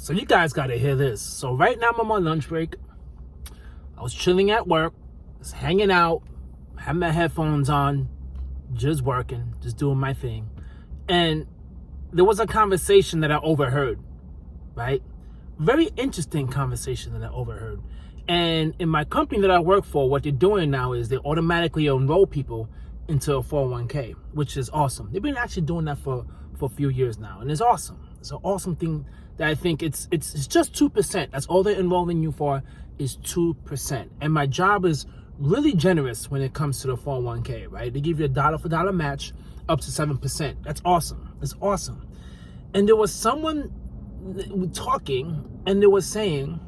So you guys got to hear this. So right now I'm on my lunch break. I was chilling at work, just hanging out, having my headphones on, just working, just doing my thing. And there was a conversation that I overheard, right? Very interesting conversation that I overheard. And in my company that I work for, what they're doing now is they automatically enroll people into a 401k, which is awesome. They've been actually doing that for a few years now, and it's awesome. It's an awesome thing that I think it's just 2%. That's all they're enrolling you for is 2%. And my job is really generous when it comes to the 401k, right? They give you a dollar for dollar match up to 7%. That's awesome. It's awesome. And there was someone talking, and they were saying,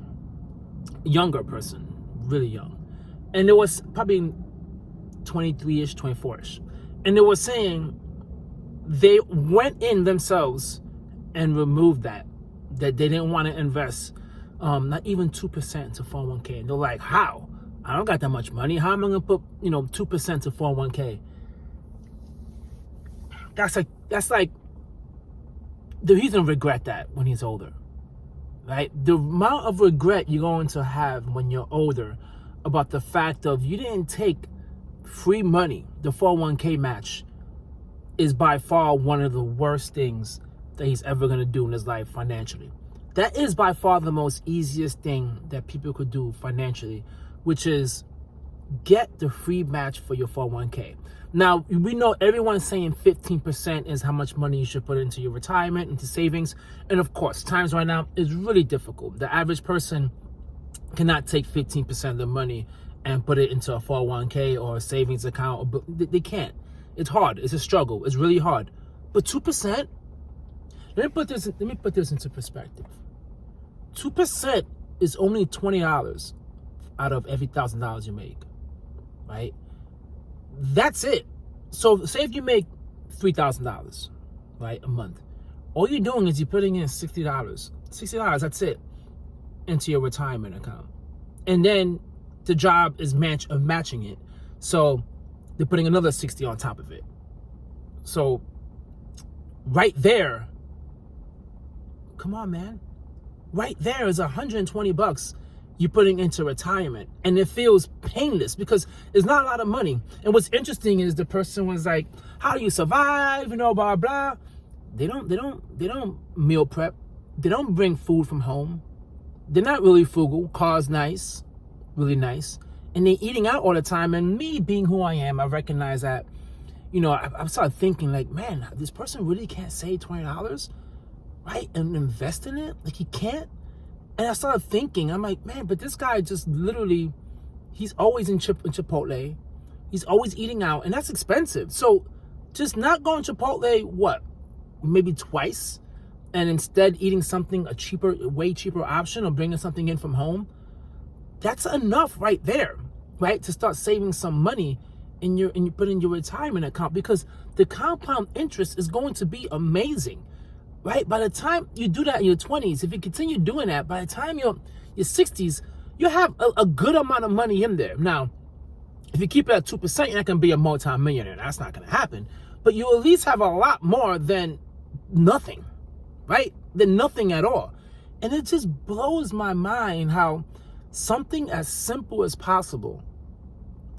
younger person, really young, and it was probably 23-ish, 24-ish, and they were saying they went in themselves and removed that they didn't want to invest not even 2% into 401k. And they're like, how? I don't got that much money. How am I gonna put 2% to 401k? That's like he's gonna regret that when he's older, right? The amount of regret you're going to have when you're older about the fact of you didn't take free money, the 401k match, is by far one of the worst things that he's ever going to do in his life financially. That is by far the most easiest thing that people could do financially, which is get the free match for your 401k. Now, we know everyone's saying 15% is how much money you should put into your retirement, into savings. And of course, times right now is really difficult. The average person cannot take 15% of the money and put it into a 401k or a savings account. They can't. It's hard. It's a struggle. It's really hard. But 2%, let me put this into perspective. 2% is only $20 out of every $1,000 you make, right? That's it. So say if you make $3,000, right, a month, all you're doing is you're putting in $60, that's it, into your retirement account. And then the job is matching it. So they're putting another 60 on top of it. So right there, come on, man. Right there is $120 you're putting into retirement, and it feels painless because it's not a lot of money. And what's interesting is the person was like, how do you survive, blah blah. They don't meal prep. They don't bring food from home. They're not really frugal. Car's nice, really nice, and they're eating out all the time. And me being who I am, I recognize that, I started thinking like, man, this person really can't save $20, right, and invest in it. Like, he can't. And I started thinking, I'm like, man, but this guy just literally, he's always in Chipotle. He's always eating out, and that's expensive. So just not going Chipotle, maybe twice, and instead eating something, way cheaper option, or bringing something in from home, that's enough right there, right, to start saving some money and you put in your retirement account, because the compound interest is going to be amazing. Right? By the time you do that in your 20s, if you continue doing that, by the time you're 60s, you have a good amount of money in there. Now, if you keep it at 2%, you're not going to be a multi-millionaire. That's not going to happen. But you at least have a lot more than nothing, right? Than nothing at all. And it just blows my mind how something as simple as possible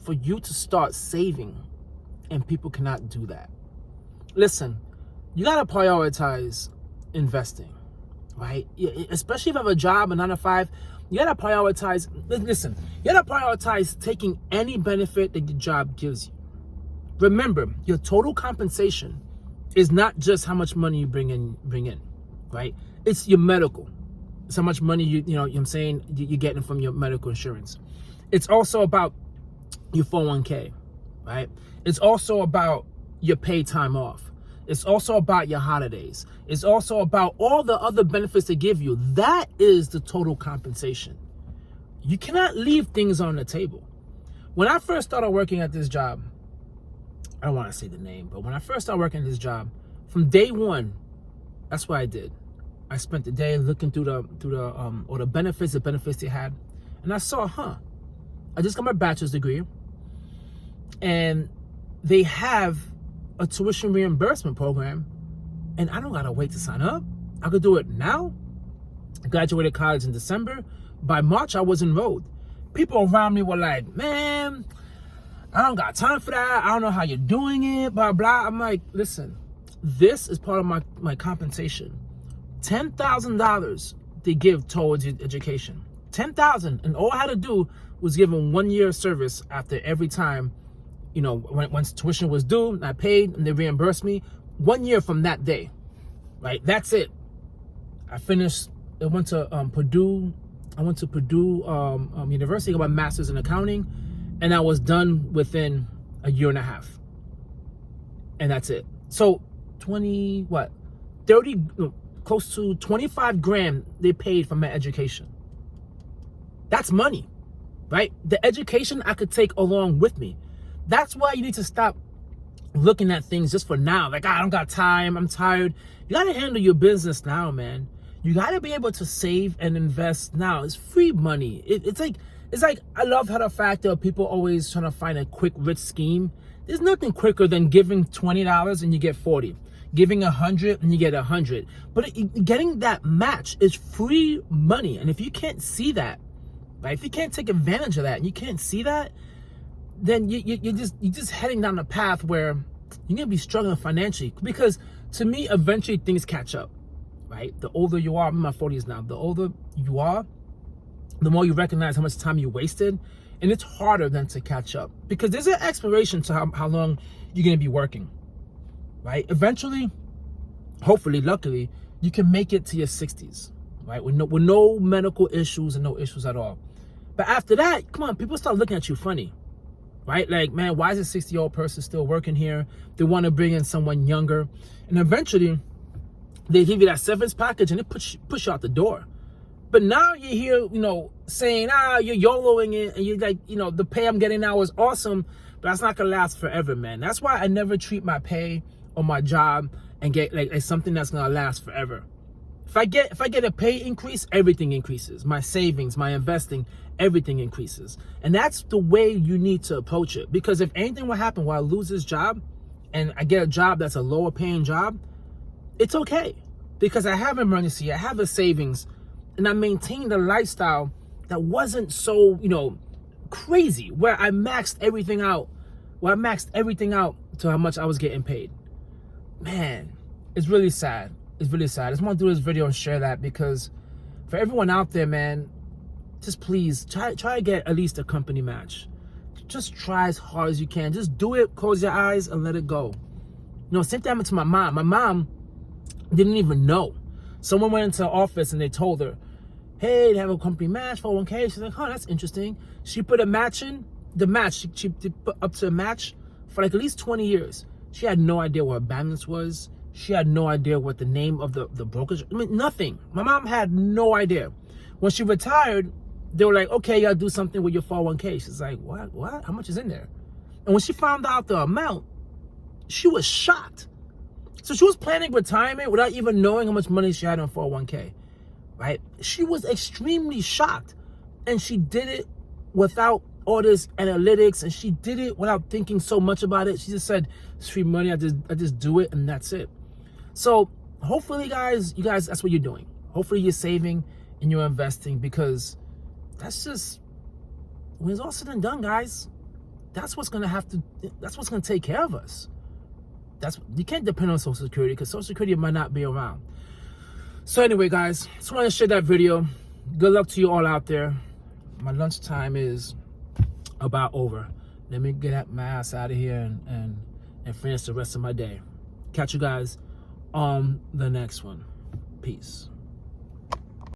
for you to start saving, and people cannot do that. Listen, you got to prioritize investing, right? Especially if you have a job, a 9 to 5, you gotta prioritize. Listen, you gotta prioritize taking any benefit that your job gives you. Remember, your total compensation is not just how much money you bring in, right? It's your medical. It's how much money you're getting from your medical insurance. It's also about your 401k, right? It's also about your paid time off. It's also about your holidays. It's also about all the other benefits they give you. That is the total compensation. You cannot leave things on the table. When I first started working at this job, I don't want to say the name, but when I first started working at this job, from day one, that's what I did. I spent the day looking through all the benefits they had, and I saw, I just got my bachelor's degree, and they have a tuition reimbursement program, and I don't gotta wait to sign up. I could do it now. I graduated college in December. By March, I was enrolled. People around me were like, man, I don't got time for that. I don't know how you're doing it, blah, blah. I'm like, listen, this is part of my compensation. $10,000 they give towards your education. $10,000, and all I had to do was give them 1 year of service after every time, you know, once tuition was due, I paid, and they reimbursed me 1 year from that day, right? That's it. I finished. I went to Purdue. I went to Purdue University, got my master's in accounting, and I was done within a year and a half. And that's it. So 30, close to 25 grand they paid for my education. That's money, right? The education I could take along with me. That's why you need to stop looking at things just for now. Like, I don't got time, I'm tired. You gotta handle your business now, man. You gotta be able to save and invest now. It's free money. It's like I love how the fact that people always trying to find a quick rich scheme. There's nothing quicker than giving $20 and you get 40. Giving 100 and you get 100. But getting that match is free money. And if you can't see that, right? If you can't take advantage of that and you can't see that, then you're just heading down a path where you're gonna be struggling financially. Because to me, eventually things catch up, right? The older you are, I'm in my 40s now, the older you are, the more you recognize how much time you wasted, and it's harder then to catch up because there's an expiration to how long you're gonna be working, right? Eventually, hopefully, luckily, you can make it to your 60s, right? With no medical issues and no issues at all. But after that, come on, people start looking at you funny, right? Like, man, why is a 60-year-old person still working here? They want to bring in someone younger. And eventually, they give you that severance package and they push you out the door. But now you're here, you know, saying, you're YOLOing it. And you're like, you know, the pay I'm getting now is awesome, but that's not going to last forever, man. That's why I never treat my pay or my job and get like something that's going to last forever. If I get a pay increase, everything increases. My savings, my investing, everything increases. And that's the way you need to approach it. Because if anything will happen while I lose this job and I get a job that's a lower paying job, it's okay. Because I have emergency, I have a savings, and I maintained a lifestyle that wasn't so, you know, crazy, where I maxed everything out, to how much I was getting paid. Man, it's really sad. It's really sad. I just want to do this video and share that because for everyone out there, man, just please try to get at least a company match. Just try as hard as you can. Just do it, close your eyes and let it go. You know, same thing happened to my mom. My mom didn't even know. Someone went into the office and they told her, hey, they have a company match, 401k. She's like, oh, that's interesting. She put a match in. The match, she put up to a match for like at least 20 years. She had no idea what her balance was. She had no idea what the name of the brokerage, I mean, nothing. My mom had no idea. When she retired, they were like, okay, you gotta do something with your 401k. She's like, what? How much is in there? And when she found out the amount, she was shocked. So she was planning retirement without even knowing how much money she had on 401k, right? She was extremely shocked. And she did it without all this analytics, and she did it without thinking so much about it. She just said, it's free money, I just do it, and that's it. So hopefully, you guys, that's what you're doing. Hopefully you're saving and you're investing, because that's just, when it's all said and done, guys, that's what's gonna take care of us. You can't depend on Social Security, because Social Security might not be around. So anyway, guys, just want to share that video. Good luck to you all out there. My lunchtime is about over. Let me get my ass out of here and finish the rest of my day. Catch you guys on the next one. Peace.